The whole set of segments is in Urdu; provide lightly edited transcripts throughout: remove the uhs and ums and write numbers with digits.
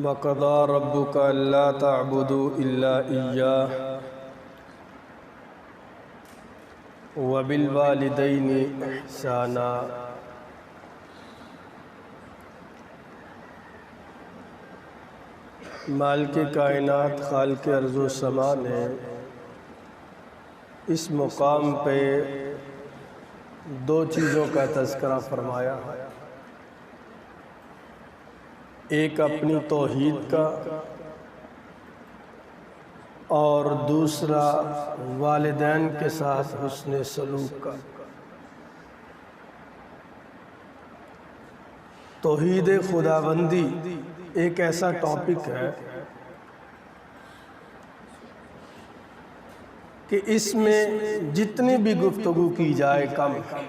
وَقَضَىٰ رَبُّكَ أَلَّا تَعْبُدُوا إِلَّا إِيَّاهُ وَبِالْوَالِدَيْنِ إِحْسَانًا۔ مالک کائنات خالق ارض و سما نے اس مقام پہ دو چیزوں کا تذکرہ فرمایا ہے، ایک اپنی توحید کا اور دوسرا والدین کے ساتھ حسن سلوک کا۔ توحید خداوندی ایک ایسا ٹاپک ہے کہ اس میں جتنی بھی گفتگو کی جائے کم ہے۔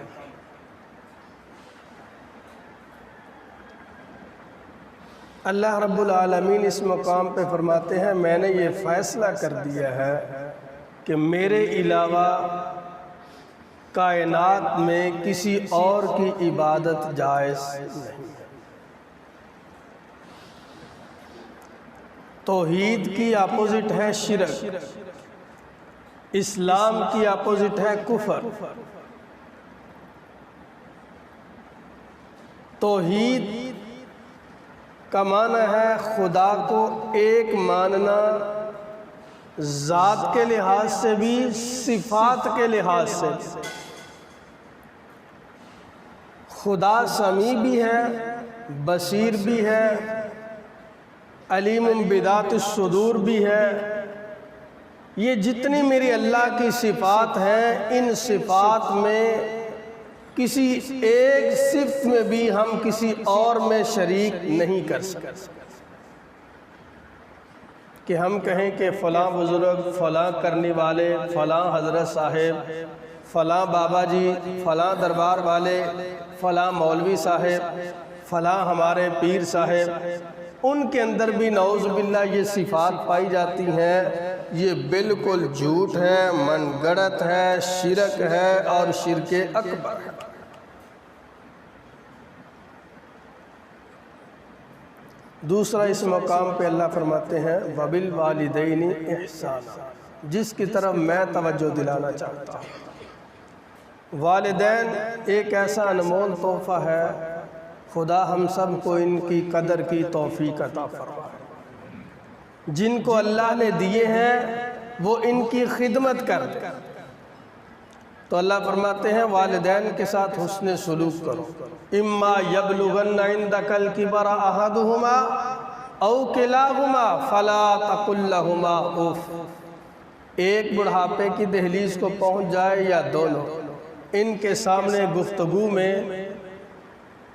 اللہ رب العالمین اس مقام پہ فرماتے ہیں میں نے یہ فیصلہ کر دیا ہے کہ میرے علاوہ کائنات میں کسی اور کی عبادت جائز نہیں ہے۔ توحید کی اپوزٹ ہے شرک، اسلام کی اپوزٹ ہے کفر۔ توحید کا معنی ہے خدا کو ایک ماننا، ذات کے لحاظ سے بھی صفات کے لحاظ سے بھی۔ خدا سمیع بھی ہے، بصیر بھی ہے، علیم بذات الصدور بھی ہے۔ یہ جتنی میری اللہ کی صفات ہیں، ان صفات میں کسی ایک صفت میں بھی ہم کسی اور میں شریک نہیں کر سکتے کہ ہم کہیں کہ فلاں بزرگ، فلاں کرنے والے، فلاں حضرت صاحب، فلاں بابا جی، فلاں دربار والے، فلاں مولوی صاحب، فلاں ہمارے پیر صاحب، ان کے اندر بھی نعوذ باللہ یہ صفات پائی جاتی ہیں۔ یہ بالکل جھوٹ ہے، من گڑت ہے، شرک ہے اور شرک اکبر ہے۔ دوسرا اس مقام پہ اللہ فرماتے ہیں وَبِالْوَالِدَيْنِ إِحْسَانًا، جس کی طرف میں توجہ دلانا چاہتا ہوں۔ والدین ایک ایسا انمول تحفہ ہے، خدا ہم سب کو ان کی قدر کی توفیق عطا فرمائے۔ جن کو اللہ نے دیے ہیں وہ ان کی خدمت کر دیں، تو اللہ فرماتے ہیں والدین کے ساتھ حسن سلوک کرو۔ اما یبلغن عندک الکبر احدہما او کلاہما فلا تقل لہما اف۔ ایک بڑھاپے کی دہلیز کو پہنچ جائے یا دونوں، ان کے سامنے گفتگو میں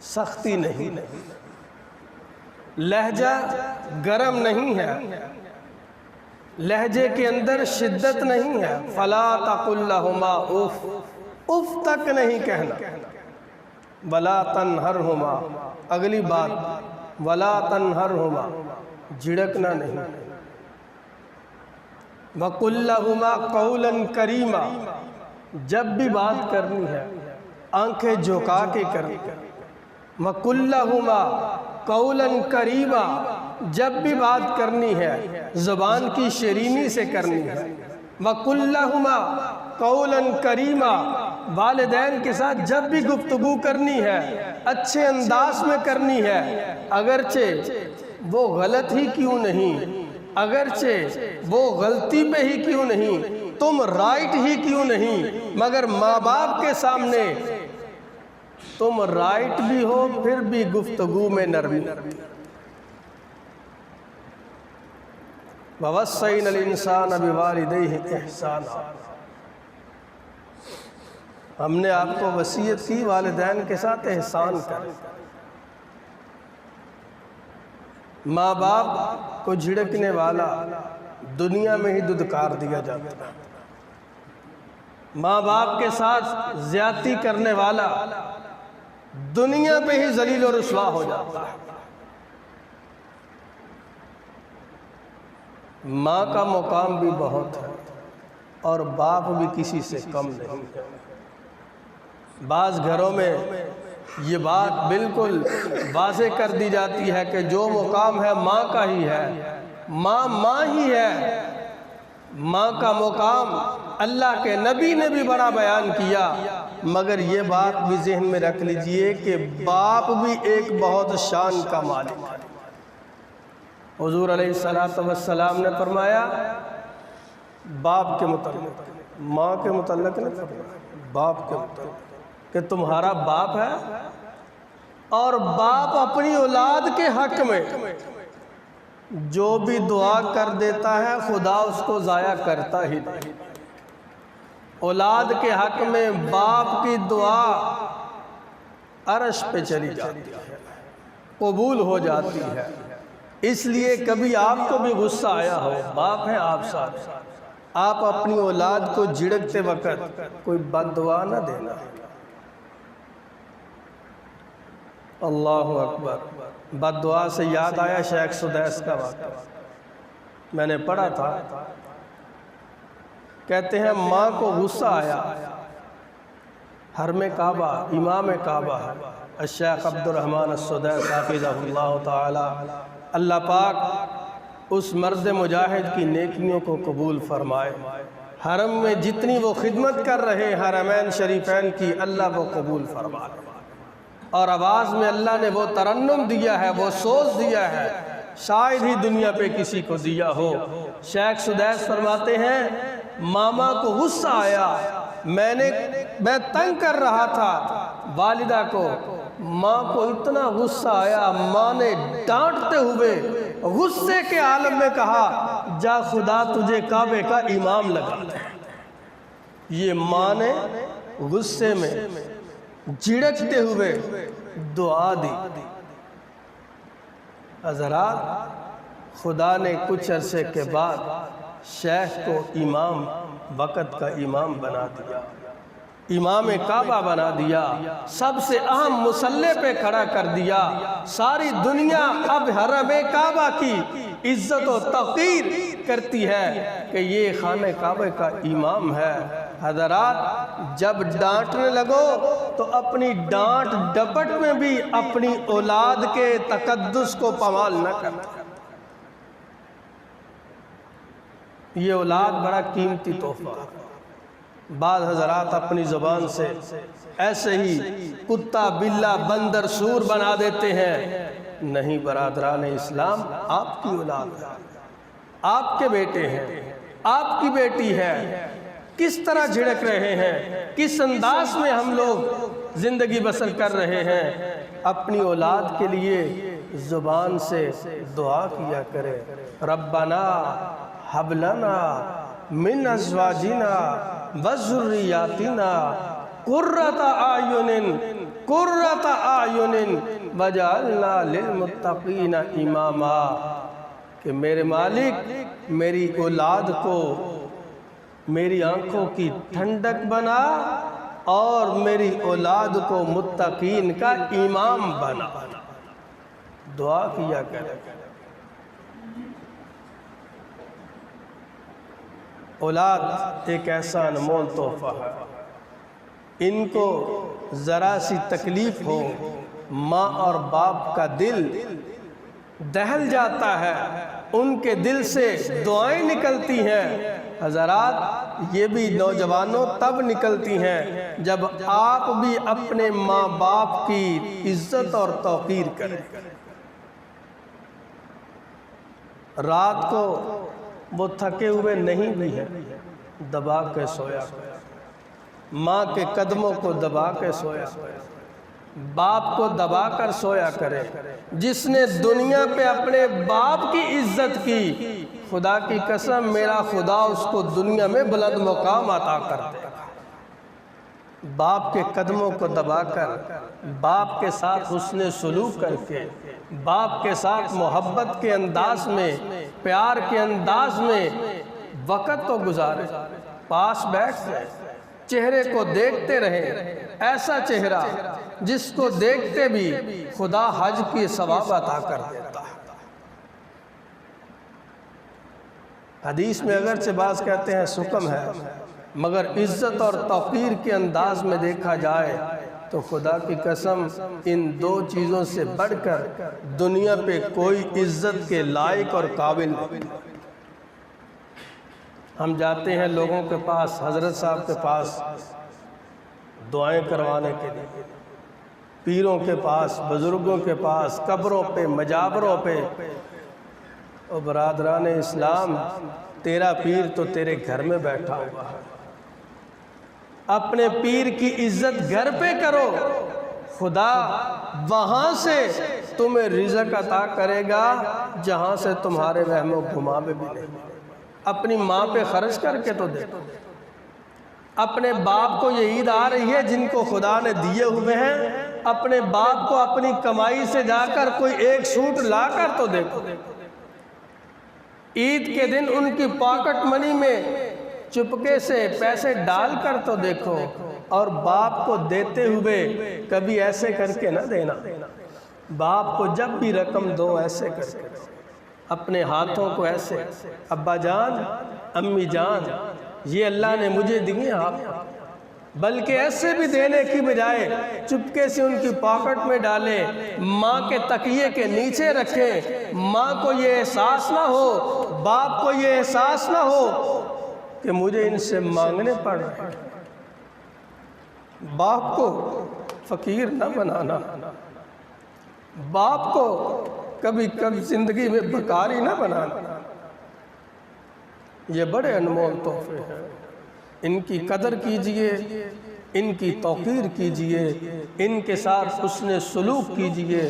سختی نہیں، لہجہ گرم نہیں ہے، لہجے کے اندر شدت نہیں ہے۔ فلا تقل لہما اف، اف تک نہیں کہنا۔ ولا تنہرہما، اگلی بات ولا تنہرہما، جھڑکنا نہیں۔ وقل لہما قولا کریما، جب بھی بات کرنی ہے آنکھیں جھکا کے کرنی ہے۔ وقل لہما قولا کریما، جب بھی بات کرنی ہے زبان کی شیرینی سے کرنی ہے۔ وقل لہما قولا کریما، والدین کے ساتھ جب بھی گفتگو کرنی ہے اچھے انداز میں کرنی ہے، اگرچہ وہ غلط ہی کیوں نہیں، اگرچہ وہ غلطی پہ ہی کیوں نہیں، تم رائٹ ہی کیوں نہیں، مگر ماں باپ کے سامنے تم رائٹ بھی ہو پھر بھی گفتگو میں نرمی۔ وَوَصَّيْنَا الْإِنسَانَ بِوَالِدَيْهِ إِحْسَانًا، ہم نے آپ کو وصیت کی والدین کے ساتھ احسان کر۔ ماں باپ کو جھڑکنے والا دنیا میں ہی دھتکار دیا جاتا ہے، ماں باپ کے ساتھ زیادتی کرنے والا دنیا پہ ہی ذلیل و رسوا ہو جاتا ہے۔ ماں کا مقام بھی بہت ہے اور باپ بھی کسی سے کم نہیں ہے۔ بعض گھروں میں یہ بات بالکل واضح کر دی جاتی ہے کہ جو مقام ہے ماں کا ہی ہے، ماں ہی ہے۔ ماں کا مقام اللہ کے نبی نے بھی بڑا بیان کیا، مگر یہ بات بھی ذہن میں رکھ لیجئے کہ باپ بھی ایک بہت شان کا مالک ہے۔ حضور علیہ السلام نے فرمایا باپ کے متعلق، ماں کے متعلق نہیں فرمایا، باپ کے متعلق، کہ تمہارا باپ ہے اور باپ اپنی اولاد کے حق میں جو بھی دعا کر دیتا ہے خدا اس کو ضائع کرتا ہی نہیں۔ اولاد کے حق میں باپ کی دعا عرش پہ چلی جاتی ہے، قبول ہو جاتی ہے۔ اس لیے کبھی آپ کو بھی غصہ آیا ہو، باپ ہیں آپ ساتھ، آپ اپنی اولاد کو جھڑکتے وقت کوئی بد دعا نہ دینا۔ اللہ اکبر۔ بد دعا سے یاد آیا شیخ سدیس کا واقعہ، میں نے پڑھا تھا، کہتے ہیں ماں کو غصہ آیا، حرم کعبہ، امام کعبہ ہے الشیخ عبد الرحمن السدیس حافظہ اللہ تعالی، اللہ پاک اس مرد مجاہد کی نیکیوں کو قبول فرمائے۔ حرم میں جتنی وہ خدمت کر رہے حرمین شریفین کی، اللہ وہ قبول فرمائے۔ اور آواز میں اللہ نے وہ ترنم دیا ہے، وہ سوز دیا ہے، شاید ہی دنیا پہ کسی کو دیا ہو۔ شیخ سدیس فرماتے ہیں ماما کو غصہ آیا، میں تنگ کر رہا تھا والدہ کو، ماں کو اتنا غصہ آیا، ماں نے ڈانٹتے ہوئے غصے کے عالم میں کہا جا خدا تجھے کعبے کا امام لگا دے۔ یہ ماں نے غصے میں جھڑکتے ہوئے دعا دی۔ حضرات خدا نے کچھ عرصے کے بعد شیخ کو امام، وقت کا امام بنا دیا، امام کعبہ بنا دیا، سب سے اہم مصلی پہ کھڑا کر دیا۔ ساری دنیا اب حرم کعبہ کی عزت و توقیر کرتی ہے کہ یہ خانہ کعبہ کا امام ہے۔ حضرات جب ڈانٹنے لگو تو اپنی ڈانٹ ڈپٹ میں بھی اپنی اولاد کے تقدس کو پامال نہ کرنا۔ یہ اولاد بڑا قیمتی تحفہ ہے۔ بعض حضرات اپنی زبان سے ایسے ہی کتا بلہ بندر سور بنا دیتے ہیں۔ نہیں برادران اسلام، آپ کی اولاد ہے، آپ کے بیٹے ہیں، آپ کی بیٹی ہے، کس طرح جھڑک رہے ہیں، کس انداز میں ہم لوگ زندگی بسر کر رہے ہیں۔ اپنی اولاد کے لیے زبان سے دعا کیا کرے، ربنا ہب لنا من ازواجنا وذریاتنا قرۃ اعین وجعلنا للمتقین اماما، کہ میرے مالک میری اولاد کو میری آنکھوں کی ٹھنڈک بنا اور میری اولاد کو متقین کا امام بنا۔ دعا کیا کرے۔ اولاد ایک ایسا انمول تحفہ ہے، ان کو ذرا سی تکلیف ہو ماں اور باپ کا دل دہل جاتا ہے، ان کے دل سے دعائیں نکلتی ہیں۔ حضرات یہ بھی نوجوانوں تب نکلتی ہیں جب آپ بھی اپنے ماں باپ کی عزت اور توقیر کریں۔ رات کو وہ تھکے ہوئے نہیں بھی ہیں، دبا کے سویا کریں، ماں کے قدموں کو دبا کے سویا کریں، باپ کو دبا کر سویا کرے۔ جس نے دنیا پہ اپنے باپ کی عزت کی، خدا کی قسم میرا خدا اس کو دنیا میں بلند مقام عطا کر دے گا۔ باپ کے قدموں کو دبا کر، باپ کے ساتھ حسن سلوک کر کے، باپ کے ساتھ محبت کے انداز میں، پیار کے انداز میں وقت تو گزارے، پاس بیٹھ جائے، چہرے کو دیکھتے رہیں، ایسا چہرہ جس کو دیکھتے بھی خدا حج کی ثواب عطا کر دیتا ہے۔ حدیث میں اگرچہ بعض کہتے ہیں سکم ہے، مگر عزت اور توقیر کے انداز میں دیکھا جائے تو خدا کی قسم ان دو چیزوں سے بڑھ کر دنیا پہ کوئی عزت کے لائق اور قابل نہیں۔ ہم جاتے ہیں لوگوں کے پاس، حضرت صاحب کے پاس دعائیں کروانے کے لیے، پیروں کے پاس، بزرگوں کے پاس، قبروں پہ، مجابروں پہ۔ اور برادران اسلام، تیرا پیر تو تیرے گھر میں بیٹھا ہوا ہے، اپنے پیر کی عزت گھر پہ کرو، خدا وہاں سے تمہیں رزق عطا کرے گا جہاں سے تمہارے وہم و گمان میں بھی نہیں۔ اپنی ماں پہ خرچ کر کے تو دیکھو، اپنے باپ کو یہ عید آ رہی ہے جن کو خدا نے دیے ہوئے ہیں، اپنے باپ کو اپنی کمائی سے جا کر کوئی ایک سوٹ لا کر تو دیکھو، عید کے دن ان کی پاکٹ منی میں چپکے سے پیسے ڈال کر تو دیکھو، اور باپ کو دیتے ہوئے کبھی ایسے کر کے نہ دینا۔ باپ کو جب بھی رقم دو ایسے کر کے دو، اپنے ہاتھوں کو ایسے، ابا جان، امی جان، یہ اللہ نے مجھے دیے آپ، بلکہ ایسے بھی دینے کی بجائے چپکے سے ان کی پاکٹ میں ڈالیں، ماں کے تکیے کے نیچے رکھیں، ماں کو یہ احساس نہ ہو، باپ کو یہ احساس نہ ہو کہ مجھے ان سے مانگنے پڑ رہے ہیں۔ باپ کو فقیر نہ بنانا، باپ کو کبھی زندگی میں بھکاری نہ بنانا۔ یہ بڑے انمول تحفے ہیں، ان کی قدر کیجئے، ان کی توقیر کیجئے، ان کے ساتھ حسن سلوک کیجئے۔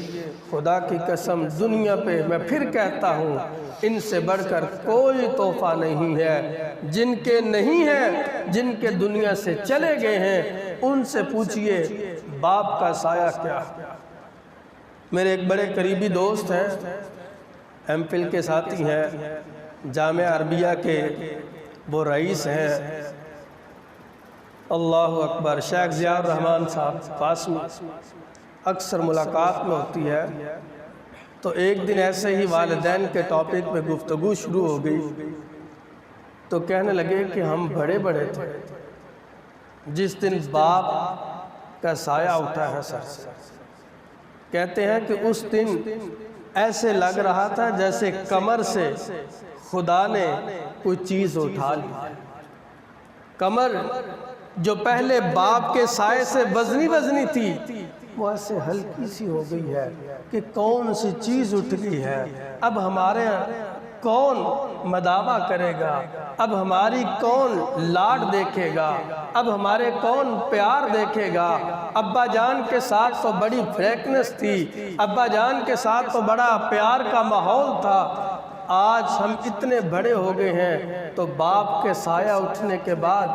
خدا کی قسم دنیا پہ میں پھر کہتا ہوں ان سے بڑھ کر کوئی تحفہ نہیں ہے۔ جن کے نہیں ہیں، جن کے دنیا سے چلے گئے ہیں، ان سے پوچھئے باپ کا سایہ کیا ہے۔ میرے ایک بڑے قریبی دوست ہیں، ایم فل کے ساتھی ہیں، جامعہ عربیہ کے وہ رئیس ہیں، اللہ اکبر، شیخ ضیاء الرحمن صاحب قاسمی، اکثر ملاقات میں ہوتی ہے۔ تو ایک دن ایسے ہی والدین کے ٹاپک پہ گفتگو شروع ہو گئی، تو کہنے لگے کہ ہم بڑے بڑے تھے جس دن باپ کا سایہ اٹھا ہے سر سے۔ کہتے ہیں کہ اس دن ایسے لگ رہا تھا جیسے کمر سے خدا نے کوئی چیز اٹھا لی۔ کمر جو پہلے باپ کے سائے سے وزنی تھی، وہ ایسے ہلکی سی ہو گئی ہے کہ کون سی چیز اٹھ گئی ہے۔ اب ہمارے کون مداوا کرے گا، اب ہماری کون لاڈ دیکھے گا، اب ہمارے کون پیار دیکھے گا۔ ابا جان کے ساتھ تو بڑی فریکنس تھی، ابا جان کے ساتھ تو بڑا پیار کا ماحول تھا۔ آج ہم اتنے بڑے ہو گئے ہیں تو باپ کے سایہ اٹھنے کے بعد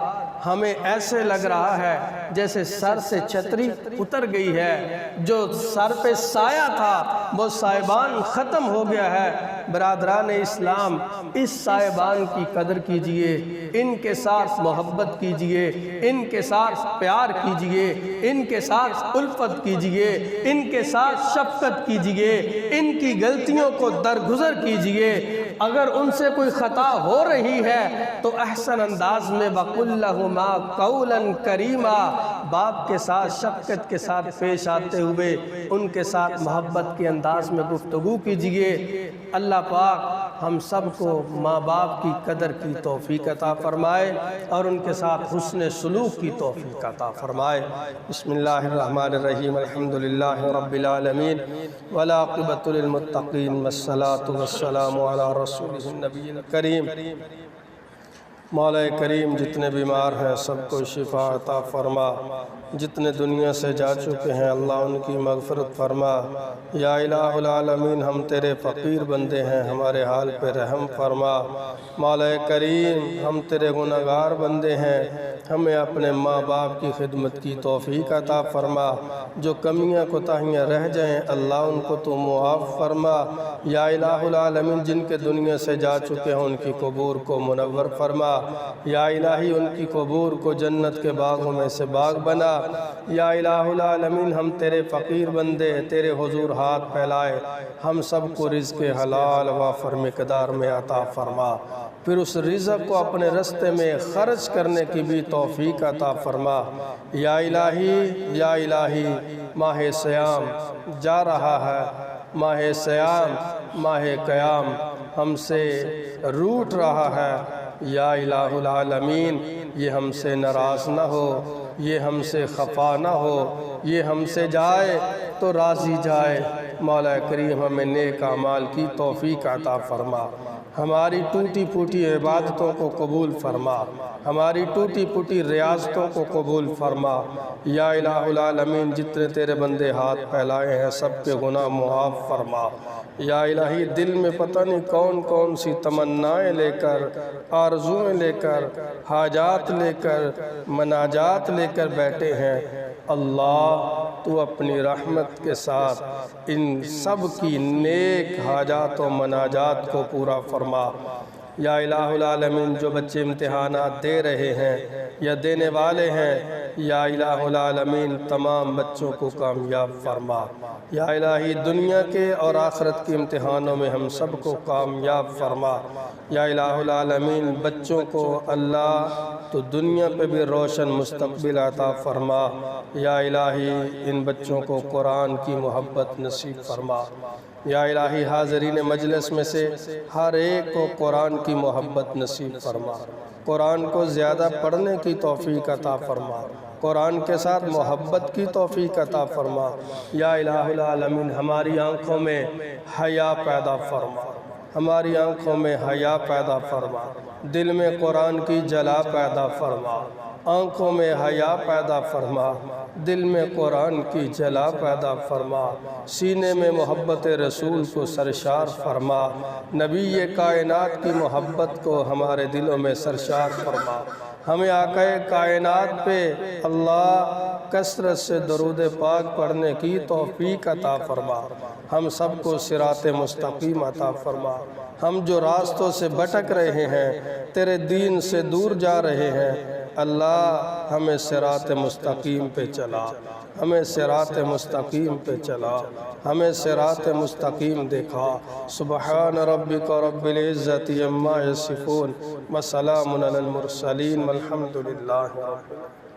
ہمیں ایسے لگ رہا ہے جیسے سر سے چھتری اتر گئی ہے، جو سر پہ سایہ تھا وہ سائبان ختم ہو گیا ہے۔ برادران اسلام، اس سائبان کی قدر کیجئے، ان کے ساتھ محبت کیجئے، ان کے ساتھ پیار کیجئے، ان کے ساتھ الفت کیجئے، ان کے ساتھ شفقت کیجئے، ان کی غلطیوں کو درگزر کیجئے۔ اگر ان سے کوئی خطا ہو رہی ہے تو احسن انداز میں وَقُلْ لَهُمَا قَوْلًا كَرِيمًا، باپ کے ساتھ شفقت کے ساتھ پیش آتے ہوئے ان کے ساتھ محبت کے انداز میں گفتگو کیجئے۔ اللہ پاک ہم سب کو ماں باپ کی قدر کی توفیق عطا فرمائے اور ان کے ساتھ حسن سلوک کی توفیق عطا فرمائے۔ بسم اللہ الرحمن الرحیم، الحمدللہ رب العالمین، والعاقبۃ للمتقین، والصلاة والسلام علی رسولہ النبی الکریم۔ مولا کریم جتنے بیمار ہیں سب کو شفا عطا فرما، جتنے دنیا سے جا چکے ہیں اللہ ان کی مغفرت فرما۔ یا الہ العالمین ہم تیرے فقیر بندے ہیں، ہمارے حال پہ رحم فرما۔ مولا کریم ہم تیرے گناہگار بندے ہیں، ہمیں اپنے ماں باپ کی خدمت کی توفیق عطا فرما۔ جو کمیاں کوتاہیاں رہ جائیں اللہ ان کو تو معاف فرما۔ یا الہ العالمین جن کے دنیا سے جا چکے ہیں ان کی قبور کو منور فرما۔ یا الہی ان کی قبور کو جنت کے باغوں میں سے باغ بنا۔ یا الہ العالمین ہم تیرے فقیر بندے تیرے حضور ہاتھ پھیلائے، ہم سب کو رزق حلال وافر مقدار میں عطا فرما، پھر اس رزق کو اپنے رستے میں خرچ کرنے کی بھی توفیق عطا فرما۔ یا الہی ماہ سیام جا رہا ہے، ماہ سیام ماہ قیام ہم سے روٹ رہا ہے، یا الہ العالمین یہ ہم سے ناراض نہ ہو، یہ ہم سے خفا نہ ہو، یہ ہم سے جائے تو راضی جائے۔ مولا کریم ہمیں نیک اعمال کی توفیق عطا فرما، ہماری ٹوٹی پھوٹی عبادتوں کو قبول فرما، ہماری ٹوٹی پھوٹی ریاضتوں کو قبول فرما۔ یا الہ العالمین جتنے تیرے بندے ہاتھ پھیلائے ہیں سب کے گناہ معاف فرما۔ یا الہی دل میں پتہ نہیں کون کون سی تمنائیں لے کر، آرزویں لے کر، حاجات لے کر، مناجات لے کر بیٹھے ہیں، اللہ تو اپنی رحمت کے ساتھ ان سب کی نیک حاجات و مناجات کو پورا فرما۔ یا الہ العالمین جو بچے امتحانات دے رہے ہیں یا دینے والے ہیں، یا الہ العالمین تمام بچوں کو کامیاب فرما۔ یا الہی دنیا کے اور آخرت کے امتحانوں میں ہم سب کو کامیاب فرما۔ یا الہ العالمین بچوں کو اللہ تو دنیا پہ بھی روشن مستقبل عطا فرما۔ یا الہی ان بچوں کو قرآن کی محبت نصیب فرما۔ یا الہی حاضرین مجلس میں سے ہر ایک کو قرآن کی محبت نصیب فرما، قرآن کو زیادہ پڑھنے کی توفیق عطا فرما، قرآن کے ساتھ محبت کی توفیق عطا فرما۔ یا الہ العالمین ہماری آنکھوں میں حیا پیدا فرما، ہماری آنکھوں میں حیا پیدا فرما، دل میں قرآن کی جلا پیدا فرما، آنکھوں میں حیا پیدا فرما، دل میں قرآن کی جلا پیدا فرما، سینے میں محبت رسول کو سرشار فرما، نبی کائنات کی محبت کو ہمارے دلوں میں سرشار فرما۔ ہمیں آقا کائنات پہ اللہ کثرت سے درود پاک پڑھنے کی توفیق عطا فرما، ہم سب کو صراط مستقیم عطا فرما۔ ہم جو راستوں سے بھٹک رہے ہیں، تیرے دین سے دور جا رہے ہیں، اللہ ہمیں صراط مستقیم پہ چلا، ہمیں صراط مستقیم پہ چلا، ہمیں صراط مستقیم دکھا۔ سبحان ربک رب العزت عما یصفون وسلام علی المرسلین والحمد للہ رب العالمین۔